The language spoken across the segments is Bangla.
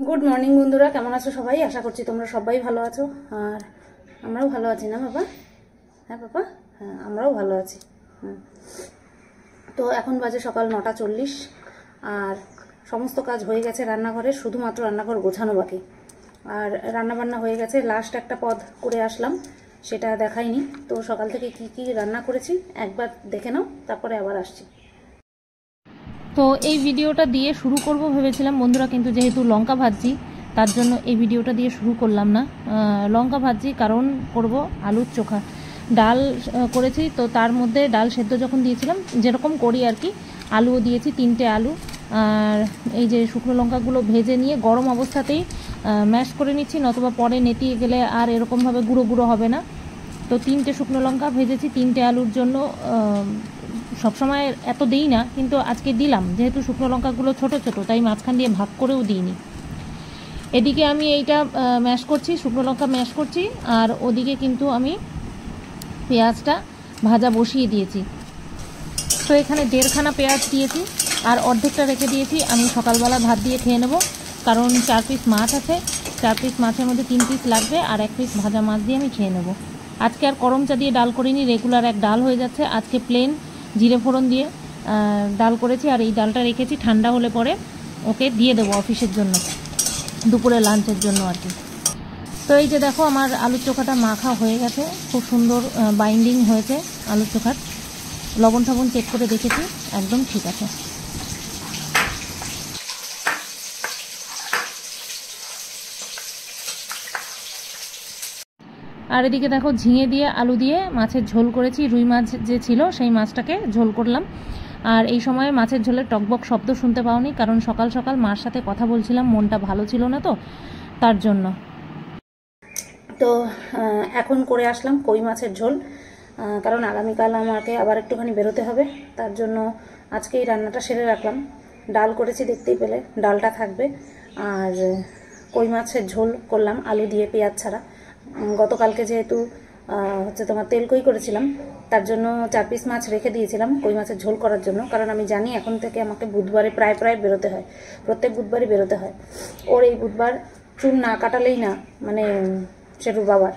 গুড মর্নিং বন্ধুরা, কেমন আছো সবাই? আশা করছি তোমরা সবাই ভালো আছো, আর আমরাও ভালো আছি। না বাবা? হ্যাঁ বাবা, হ্যাঁ আমরাও ভালো আছি। তো এখন বাজে সকাল 9:40 আর সমস্ত কাজ হয়ে গেছে রান্নাঘরে, শুধুমাত্র রান্নাঘর গোছানো বাকি। আর রান্নাবান্না হয়ে গেছে, লাস্ট একটা পদ করে আসলাম, সেটা দেখাইনি। তো সকাল থেকে কি কি রান্না করেছি একবার দেখে নাও, তারপরে আবার আসছি। তো এই ভিডিওটা দিয়ে শুরু করব ভেবেছিলাম বন্ধুরা, কিন্তু যেহেতু লঙ্কা ভাজছি তার জন্য এই ভিডিওটা দিয়ে শুরু করলাম না। লঙ্কা ভাজছি কারণ করব আলুর চোখা। ডাল করেছি, তো তার মধ্যে ডাল সেদ্ধ যখন দিয়েছিলাম যেরকম করি আর কি, আলুও দিয়েছি, 3টে আলু। আর এই যে শুকনো লঙ্কাগুলো ভেজে নিয়ে গরম অবস্থাতেই ম্যাশ করে নিচ্ছি, নতুবা পরে নেতিয়ে গেলে আর এরকমভাবে গুঁড়ো গুঁড়ো হবে না। তো 3টে শুকনো লঙ্কা ভেজেছি 3টে আলুর জন্য। সবসময় এত দিই না, কিন্তু আজকে দিলাম, যেহেতু শুকনো লঙ্কাগুলো ছোট ছোট তাই মাঝখান দিয়ে ভাগ করেও দিইনি। এদিকে আমি এইটা ম্যাশ করছি, শুকনো লঙ্কা ম্যাশ করছি, আর ওদিকে কিন্তু আমি পেঁয়াজটা ভাজা বসিয়ে দিয়েছি। তো এখানে 1.5খানা পেঁয়াজ দিয়েছি, আর অর্ধেকটা রেখে দিয়েছি আমি সকালবেলা ভাত দিয়ে খেয়ে নেব, কারণ 4 পিস মাছ আছে। 4 পিস মাছের মধ্যে 3 পিস লাগবে, আর 1 পিস ভাজা মাছ দিয়ে আমি খেয়ে নেব। আজকে আর করমচা দিয়ে ডাল করিনি, রেগুলার এক ডাল হয়ে যাচ্ছে। আজকে প্লেন জিরে ফোড়ন দিয়ে ডাল করেছি, আর এই ডালটা রেখেছি, ঠান্ডা হলে পরে ওকে দিয়ে দেবো অফিসের জন্য, দুপুরে লাঞ্চের জন্য আর কি। তো এই যে দেখো আমার আলুর চোখাটা মাখা হয়ে গেছে, খুব সুন্দর বাইন্ডিং হয়েছে আলুর চোখার। লবণ টবণ চেক করে দেখেছি, একদম ঠিক আছে। আর এদিকে দেখো ঝিঙে দিয়ে আলু দিয়ে মাছের ঝোল করেছি, রুই মাছ যে ছিল সেই মাছটাকে ঝোল করলাম। আর এই সময় মাছের ঝোলের টকবক শব্দ শুনতে পাওনি, কারণ সকাল সকাল মার সাথে কথা বলছিলাম, মনটা ভালো ছিল না তো তার জন্য। তো এখন করে আসলাম কই মাছের ঝোল, কারণ আগামীকাল আমাকে আবার একটুখানি বেরোতে হবে, তার জন্য আজকে এই রান্নাটা সেরে রাখলাম। ডাল করেছি, দেখতেই পেলে, ডালটা থাকবে। আর কই মাছের ঝোল করলাম আলু দিয়ে, পেঁয়াজ ছাড়া। গতকালকে যেহেতু তোমার তেল কই করেছিলাম, তার জন্য 4 পিস মাছ রেখে দিয়েছিলাম কই মাছের ঝোল করার জন্য, কারণ আমি জানি এখন থেকে আমাকে বুধবারে প্রায় বেরোতে হয়, প্রত্যেক বুধবারই বেরোতে হয়। ওর এই বুধবার চুল না কাটালেই না, মানে সেটুর বাবার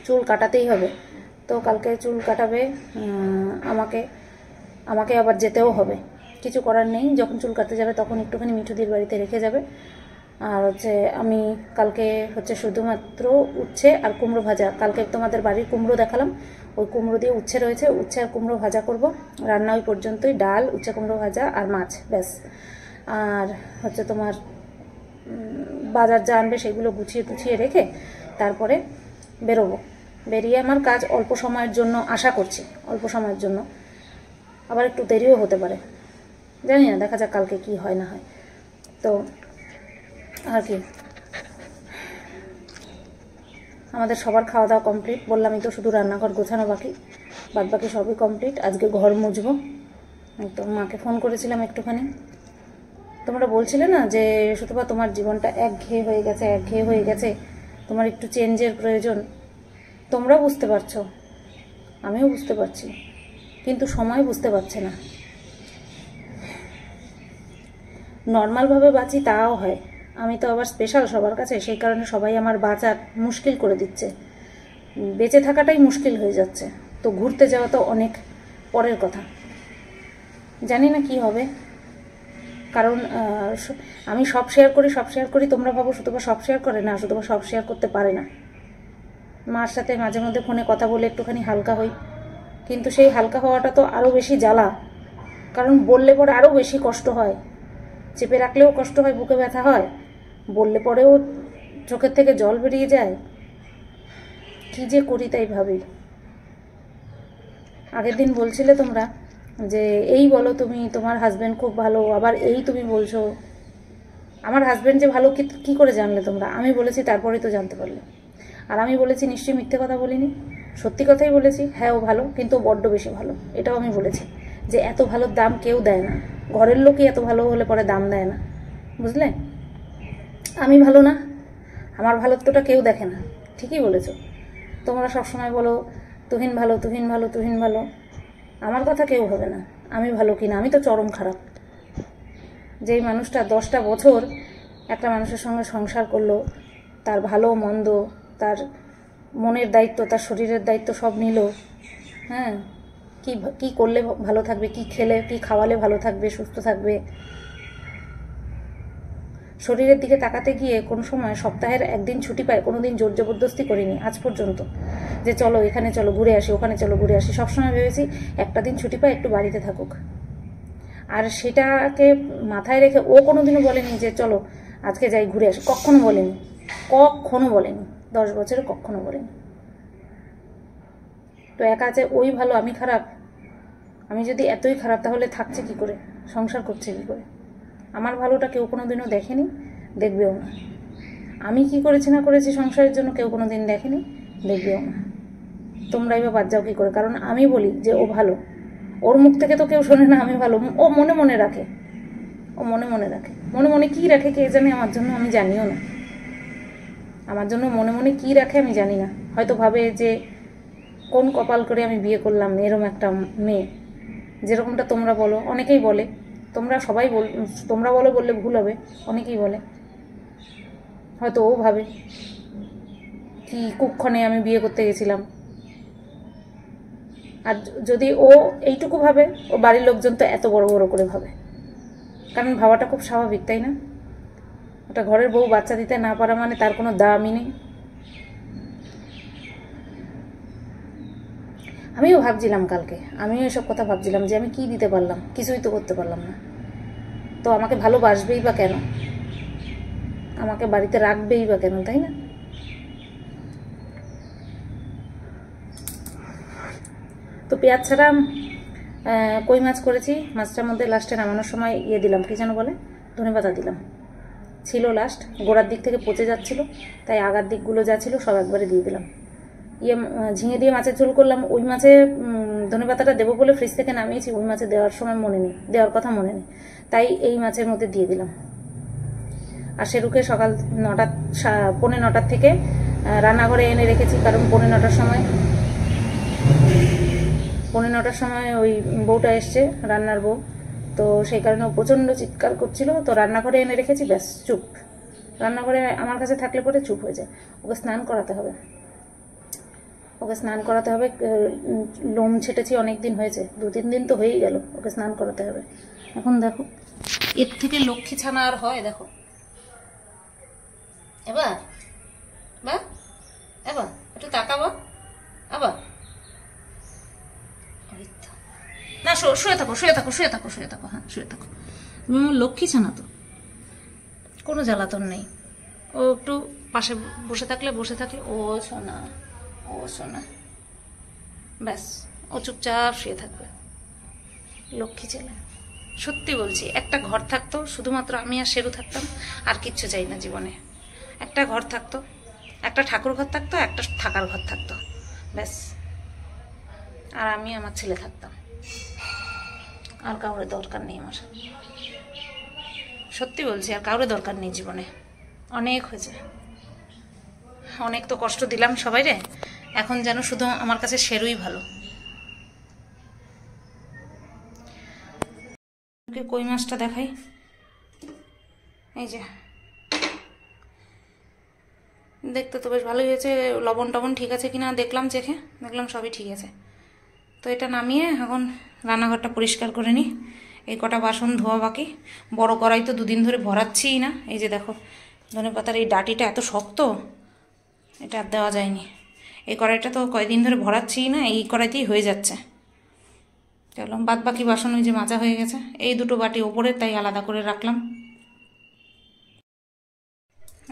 চুল কাটাতেই হবে। তো কালকে চুল কাটাবে, আমাকে আবার যেতেও হবে, কিছু করার নেই। যখন চুল কাটতে যাবে তখন একটুখানি মিঠুদির বাড়িতে রেখে যাবে। আর আমি কালকে শুধুমাত্র উচ্ছে আর কুমড়ো ভাজা, কালকে তোমাদের বাড়ির কুমড়ো দেখালাম, ওই কুমড়ো দিয়ে উচ্ছে রয়েছে, উচ্ছে আর কুমড়ো ভাজা করব। রান্না ওই পর্যন্তই, ডাল, উচ্ছে কুমড়ো ভাজা আর মাছ, ব্যাস। আর তোমার বাজার যা আনবে সেগুলো গুছিয়ে রেখে তারপরে বেরোবো। বেরিয়ে আমার কাজ অল্প সময়ের জন্য, আশা করছি অল্প সময়ের জন্য, আবার একটু দেরিও হতে পারে, জানি না, দেখা যাক কালকে কি হয় না হয়। তো আর কি, আমাদের সবার খাওয়া দাওয়া কমপ্লিট, বললামই তো, শুধু রান্নাঘর গোছানো বাকি, বাদ বাকি সবই কমপ্লিট। আজকে ঘর মুছবো। তো মাকে ফোন করেছিলাম একটুখানি, তোমরা বলছিলে না যে সুতপা তোমার জীবনটা একঘেয়ে হয়ে গেছে, তোমার একটু চেঞ্জের প্রয়োজন। তোমরা বুঝতে পারছো, আমিও বুঝতে পারছি, কিন্তু সময় বুঝতে পারছে না। নর্মালভাবে বাঁচি তাও হয়, আমি তো আবার স্পেশাল সবার কাছে, সেই কারণে সবাই আমার বাঁচার মুশকিল করে দিচ্ছে, বেঁচে থাকাটাই মুশকিল হয়ে যাচ্ছে। তো ঘুরতে যাওয়া তো অনেক পরের কথা, জানি না কি হবে। কারণ আমি সব শেয়ার করি, তোমরা ভাবো সুতপা সব শেয়ার করে না, সুতপা সব শেয়ার করতে পারে না। মার সাথে মাঝে মধ্যে ফোনে কথা বলে একটুখানি হালকা হই, কিন্তু সেই হালকা হওয়াটা তো আরও বেশি জ্বালা, কারণ বললে পরে আরও বেশি কষ্ট হয়, চেপে রাখলেও কষ্ট হয়, বুকে ব্যথা হয়, বললে পরেও চোখের থেকে জল বেরিয়ে যায়। কী যে করি তাই ভাবি। আগের দিন বলছিলে তোমরা যে এই বলো তুমি, তোমার হাজব্যান্ড খুব ভালো, আবার এই তুমি বলছো। আমার হাজব্যান্ড যে ভালো কি করে জানলে তোমরা? আমি বলেছি তারপরেই তো জানতে পারলে। আর আমি বলেছি নিশ্চয়ই মিথ্যে কথা বলিনি, সত্যি কথাই বলেছি। হ্যাঁ ও ভালো, কিন্তু বড্ড বেশি ভালো, এটাও আমি বলেছি, যে এত ভালোর দাম কেউ দেয় না, ঘরের লোকই এত ভালো হলে পরে দাম দেয় না, বুঝলে? আমি ভালো না, আমার ভালোত্বটা কেউ দেখে না, ঠিকই বলেছো। তোমরা সবসময় বলো তুহিন ভালো, আমার কথা কেউ হবে না আমি ভালো কিনা। আমি তো চরম খারাপ। যেই মানুষটা 10টা বছর একটা মানুষের সঙ্গে সংসার করলো, তার ভালো মন্দ, তার মনের দায়িত্ব, তার শরীরের দায়িত্ব সব নিল। হ্যাঁ, কি করলে ভালো থাকবে, কি খেলে কি খাওয়ালে ভালো থাকবে, সুস্থ থাকবে। শরীরের দিকে তাকাতে গিয়ে কোনো সময় সপ্তাহের একদিন ছুটি পায় কোনো দিন জোর জবরদস্তি করিনি আজ পর্যন্ত, যে চলো এখানে চলো ঘুরে আসি, ওখানে চলো ঘুরে আসি। সবসময় ভেবেছি একটা দিন ছুটি পায়, একটু বাড়িতে থাকুক। আর সেটাকে মাথায় রেখে ও কোনোদিনও বলেনি যে চলো আজকে যাই ঘুরে আসি, কখনো বলেনি, কখনো বলেনি, 10 বছরে কখনো বলেনি। তো একা আছে ওই ভালো, আমি খারাপ? আমি যদি এতই খারাপ তাহলে থাকছে কি করে, সংসার করছে কি করে? আমার ভালোটা কেউ কোনোদিনও দেখেনি, দেখবেও না। আমি কি করেছি না করেছি সংসারের জন্য কেউ কোনোদিন দেখেনি, দেখবেও না। তোমরাই বা বাদ যাও কী করে? কারণ আমি বলি যে ও ভালো, ওর মুখ থেকে তো কেউ শোনে না আমি ভালো। ও মনে মনে রাখে, ও মনে মনে রাখে, মনে মনে কী রাখে কে জানে, আমার জন্য আমি জানিও না। আমার জন্য মনে মনে কী রাখে আমি জানি না। হয়তো ভাবে যে কোন কপাল করে আমি বিয়ে করলাম এরকম একটা মেয়ে, যেরকমটা তোমরা বলো, অনেকেই বলে, তোমরা বলো বললে ভুল হবে, অনেকেই বলে। হয়তো ও ভাবে কি কুক্ষণে আমি বিয়ে করতে গেছিলাম। আর যদি ও এইটুকু ভাবে, ও বাড়ির লোকজন তো এত বড় বড় করে ভাবে, কারণ ভাবাটা খুব স্বাভাবিক, তাই না? ওটা ঘরের বউ বাচ্চা দিতে না পারা মানে তার কোনো দামই নেই। আমিও ভাবছিলাম কালকে, আমিও এসব কথা ভাবছিলাম যে আমি কি দিতে পারলাম, কিছুই তো করতে পারলাম না। তো আমাকে ভালোবাসবেই বা কেন, আমাকে বাড়িতে রাখবেই বা কেন, তাই না? তো পেঁয়াজ ছাড়া কই মাছ করেছি, মাছটার মধ্যে লাস্টে নামানোর সময় দিলাম, কি যেন বলে, ধনেপাতা দিলাম। ছিল লাস্ট, গোড়ার দিক থেকে পচে যাচ্ছিল, তাই আগার দিকগুলো যা ছিল সব একবারে দিয়ে দিলাম। ঝিঙে দিয়ে মাছের ঝোল করলাম। ওই মাছে ধনেপাতাটা দেবো বলে ফ্রিজ থেকে নামিয়েছি, ওই মাছে দেওয়ার সময় মনে নেই, দেওয়ার কথা মনে নেই, তাই এই মাছের মধ্যে দিয়ে দিলাম। আর সেরুকে সকাল 9টা 9:45 থেকে রান্নাঘরে এনে রেখেছি, কারণ 9:45 সময় ওই বউটা এসছে, রান্নার বউ, তো সেই কারণে ও প্রচণ্ড চিৎকার করছিল, তো রান্নাঘরে এনে রেখেছি, ব্যাস চুপ। রান্নাঘরে আমার কাছে থাকলে পরে চুপ হয়ে যায়। ওকে স্নান করাতে হবে, লোম ছেটেছি, অনেক দিন হয়েছে, 2-3 দিন তো হয়েই গেল, ওকে স্নান করাতে হবে। এখন দেখো এর থেকে লক্ষ্মী ছানা আর হয়? দেখো এবার একটু তাকাবো আবার, না শুয়ে থাকো, হ্যাঁ শুয়ে থাকো। তুমি আমার লক্ষ্মী ছানা তো, কোনো জ্বালাতন নেই। ও একটু পাশে বসে থাকলে ও শোনা, ব্যাস ও চুপচাপ শুয়ে থাকবে, লক্ষ্মী ছেলে। সত্যি বলছি, একটা ঘর থাকতো, শুধুমাত্র আমি আর শেরু থাকতাম, আর কিচ্ছু চাই না জীবনে। একটা ঘর থাকতো, একটা ঠাকুর ঘর থাকতো, একটা থাকার ঘর থাকতো, ব্যাস। আর আমি আমার ছেলে থাকতাম, আর কাউরে দরকার নেই আমার। সত্যি বলছি, আর কাউরে দরকার নেই জীবনে। অনেক হয়েছে, অনেক তো কষ্ট দিলাম সবাই রে, এখন যেন শুধু আমার কাছে শেরুই ভালো। কই মাছটা দেখাই, এই যে দেখতে তো বেশ ভালোই হয়েছে। লবণ টবণ ঠিক আছে কিনা দেখলাম, দেখলাম সবই ঠিক আছে। তো এটা নামিয়ে এখন রান্নাঘরটা পরিষ্কার করে নিই। এই কটা বাসন ধোয়া বাকি। বড় কড়াই তো 2 দিন ধরে ভরাচ্ছিই না। এই যে দেখো ধনেপাতার এই ডাঁটিটা এত শক্ত, এটা আর দেওয়া যায়নি। এই কড়াইটা তো কয়েকদিন ধরে ভরাচ্ছিই না, এই কড়াইতেই হয়ে যাচ্ছে। চলো, বাদ বাকি বাসন ওই যে মাজা হয়ে গেছে। এই 2টো বাটি ওপরে, তাই আলাদা করে রাখলাম।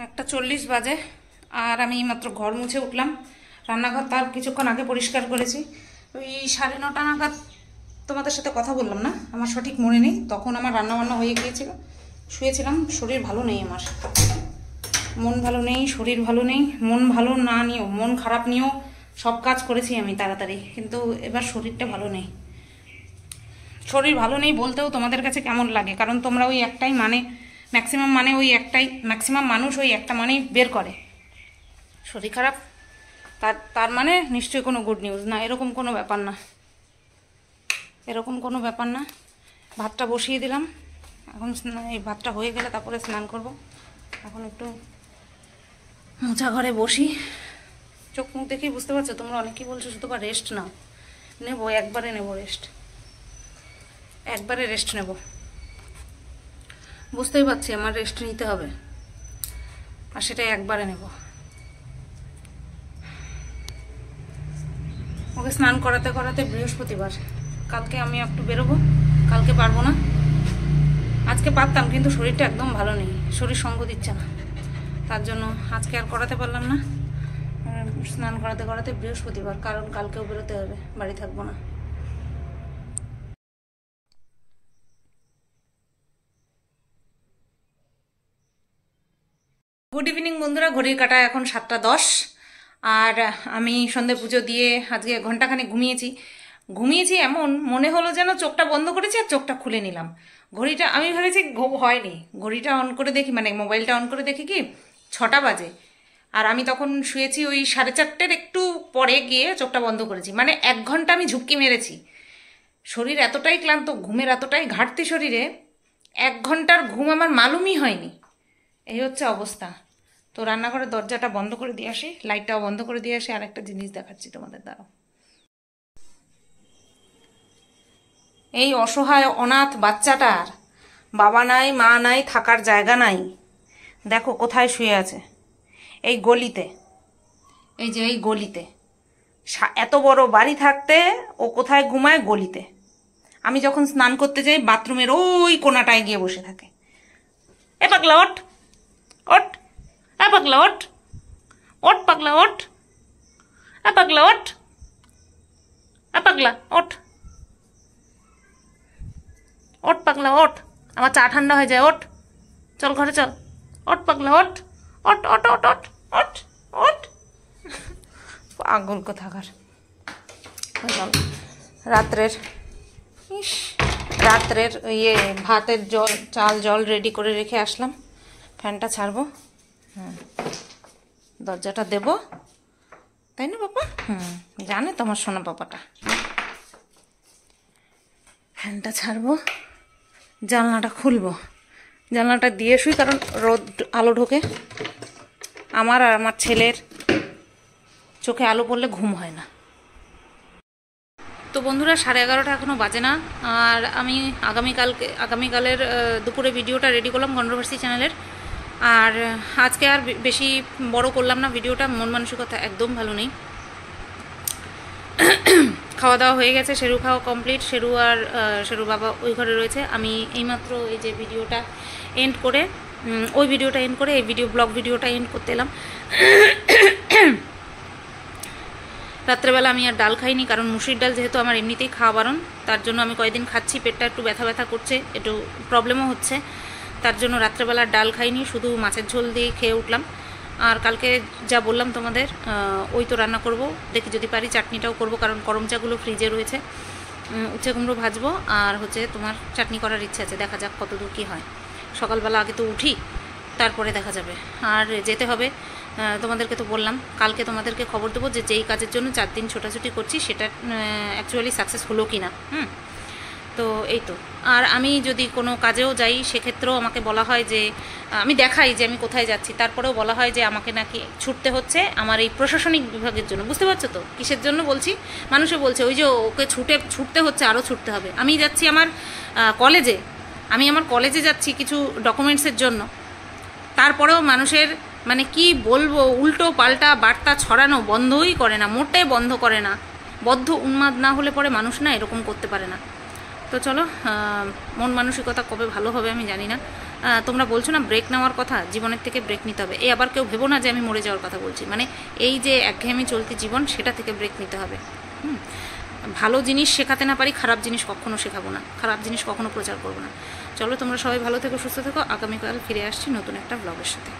1:40 বাজে, আর আমি মাত্র ঘর মুছে উঠলাম। রান্নাঘর তার কিছুক্ষণ আগে পরিষ্কার করেছি। ওই 9:30 নাগাদ তোমাদের সাথে কথা বললাম না, আমার সঠিক মনে নেই। তখন আমার রান্নাবান্না হয়ে গিয়েছিল, শুয়েছিলাম। শরীর ভালো নেই আমার, মন ভালো নেই, শরীর ভালো নেই। মন ভালো না নিয়েও, মন খারাপ নিয়েও সব কাজ করেছি আমি তাড়াতাড়ি, কিন্তু এবার শরীরটা ভালো নেই। শরীর ভালো নেই বলতেও তোমাদের কাছে কেমন লাগে, কারণ তোমরা ওই একটাই মানে, ম্যাক্সিমাম মানুষ ওই একটা মানেই বের করে, শরীর খারাপ। তার মানে নিশ্চয়ই কোনো গুড নিউজ না, এরকম কোনো ব্যাপার না। ভাতটা বসিয়ে দিলাম, এখন এই ভাতটা হয়ে গেলে তারপরে স্নান করব। এখন একটু মোছা ঘরে বসি। চোখ মুখ দেখেই বুঝতে পারছো তোমরা, অনেকেই বলছো শুধু বা রেস্ট নাও। নেবো, একবারে নেবো রেস্ট, একবারে রেস্ট নেব। বুঝতেই পারছি আমার রেস্ট নিতে হবে, আর সেটা একবারে নেব। ওকে স্নান করাতে করাতে বৃহস্পতিবার, কালকে আমি একটু বেরোবো, কালকে পারবো না। আজকে পারতাম কিন্তু শরীরটা একদম ভালো নেই, শরীর সঙ্গ দিচ্ছে না, তার জন্য আজকে আর করাতে পারলাম না। স্নান করাতে করাতে বৃহস্পতিবার, কারণ কালকেও বেরোতে হবে, বাড়ি থাকবো না। গুড ইভিনিং বন্ধুরা, ঘড়ির কাঁটা এখন 7:10, আর আমি সন্ধে পুজো দিয়ে আজকে ঘন্টাখানে ঘুমিয়েছি এমন মনে হলো যেন চোখটা বন্ধ করেছি আর চোখটা খুলে নিলাম। ঘড়িটা আমি ভেবেছি ঘুম হয়নি, ঘড়িটা অন করে দেখি, মানে মোবাইলটা অন করে দেখি কি 6টা বাজে, আর আমি তখন শুয়েছি ওই 4:30 একটু পরে গিয়ে চোখটা বন্ধ করেছি। মানে 1 ঘন্টা আমি ঝুঁকি মেরেছি। শরীর এতটাই ক্লান্ত, ঘুমের এতটাই ঘাটতি শরীরে, 1 ঘন্টার ঘুম আমার মালুমই হয়নি। এই হচ্ছে অবস্থা। তো রান্নাঘরের দরজাটা বন্ধ করে দিয়ে আসি, লাইটটাও বন্ধ করে দিয়ে আসি, আর একটা জিনিস দেখাচ্ছি তোমাদের দ্বারা। এই অসহায় অনাথ বাচ্চাটার বাবা নাই, মা নাই, থাকার জায়গা নাই। দেখো কোথায় শুয়ে আছে, এই গলিতে, এই যে এই গলিতে। এত বড় বাড়ি থাকতে ও কোথায় ঘুমায়? গলিতে। আমি যখন স্নান করতে যাই বাথরুমের ওই কোনাটায় গিয়ে বসে থাকে। এ পাগলা ওঠ, ওঠ, এ পাগলা ওঠ, ওঠ পাগলা ওঠ, এ পাগলা ওঠ, এ পাগলা ওঠ, ওঠ পাগলা ওঠ, আমার চা ঠান্ডা হয়ে যায়, ওঠ, চল ঘরে চল, ওঠ পাগলা ওঠ, ওঠ ওঠ ওঠ ওঠ ওঠ ওঠ। পাগল কোথাকার। রাত্রের ভাতের চাল রেডি করে রেখে আসলাম। ফ্যানটা ছাড়বো, দরজাটা দেব, তাই না বাবা? জানে তোমার সোনা পাপাটা। ফ্যানটা ছাড়বো, জানলাটা খুলবো, জানলাটা দিয়ে শুই, কারণ রোদ আলো ঢোকে। আমার আর আমার ছেলের চোখে আলো পড়লে ঘুম হয় না। তো বন্ধুরা 11:30 এখনও বাজে না, আর আমি আগামীকালের দুপুরে ভিডিওটা রেডি করলাম কন্ট্রোভার্সি চ্যানেলের। আর আজকে আর বেশি বড় করলাম না ভিডিওটা, মন মানসিকতা একদম ভালো নেই। খাওয়া দাওয়া হয়ে গেছে, শেরু খাওয়া কমপ্লিট, শেরু বাবা ওই ঘরে রয়েছে। আমি এইমাত্র এই যে ভিডিওটা এন্ড করে, ওই ভিডিওটা এন্ড করে এই ব্লগ ভিডিওটা এন্ড করতে এলাম। রাত্রেবেলা আমি আর ডাল খাইনি, কারণ মুসুরির ডাল যেহেতু আমার এমনিতেই খাওয়া বারণ, তার জন্য আমি কয়েকদিন খাচ্ছি, পেটটা একটু ব্যথা ব্যথা করছে, একটু প্রবলেমও হচ্ছে, তার জন্য রাত্রেবেলা ডাল খাইনি, শুধু মাছের ঝোল দিয়ে খেয়ে উঠলাম। আর কালকে যা বললাম তোমাদের, ওই তো রান্না করব, দেখি যদি পারি চাটনিটাও করব, কারণ করমচাগুলো ফ্রিজে রয়েছে। উচ্ছে কুমড়ো ভাজবো, আর হচ্ছে তোমার চাটনি করার ইচ্ছে আছে, দেখা যাক কতদূর কী হয়। সকালবেলা আগে তো উঠি, তারপরে দেখা যাবে। আর যেতে হবে, তোমাদেরকে তো বললাম, কালকে তোমাদেরকে খবর দেবো যে যেই কাজের জন্য 4 দিন ছোটাছুটি করছি সেটা অ্যাকচুয়ালি সাকসেস হলো কি না। তো এই তো। আর আমি যদি কোনো কাজেও যাই সেক্ষেত্রেও আমাকে বলা হয় যে, আমি দেখাই যে আমি কোথায় যাচ্ছি, তারপরেও বলা হয় যে আমাকে নাকি ছুটতে হচ্ছে আমার এই প্রশাসনিক বিভাগের জন্য। বুঝতে পারছো তো কিসের জন্য বলছি? মানুষে বলছে ওই যে ওকে ছুটতে হচ্ছে, আরও ছুটতে হবে। আমি যাচ্ছি আমার কলেজে যাচ্ছি কিছু ডকুমেন্টসের জন্য, তারপরেও মানুষের মানে কি বলবো, উল্টো পাল্টা বার্তা ছড়ানো বন্ধই করে না, মোটেই বন্ধ করে না। বদ্ধ উন্মাদ না হলে পরে মানুষ না এরকম করতে পারে না। তো চলো, মন মানসিকতা কবে ভালো হবে আমি জানি না। তোমরা বলছো না ব্রেক নেওয়ার কথা, জীবনের থেকে ব্রেক নিতে হবে। এই আবার কেউ ভেবো না যে আমি মরে যাওয়ার কথা বলছি, মানে এই যে একঘেয়েমি চলতি জীবন, সেটা থেকে ব্রেক নিতে হবে। ভালো জিনিস শেখাতে না পারি, খারাপ জিনিস কখনো শেখাবো না, খারাপ জিনিস কখনো প্রচার করবো না। চলো তোমরা সবাই ভালো থেকো, সুস্থ থেকো। আগামীকাল ফিরে আসছি নতুন একটা ব্লগের সাথে।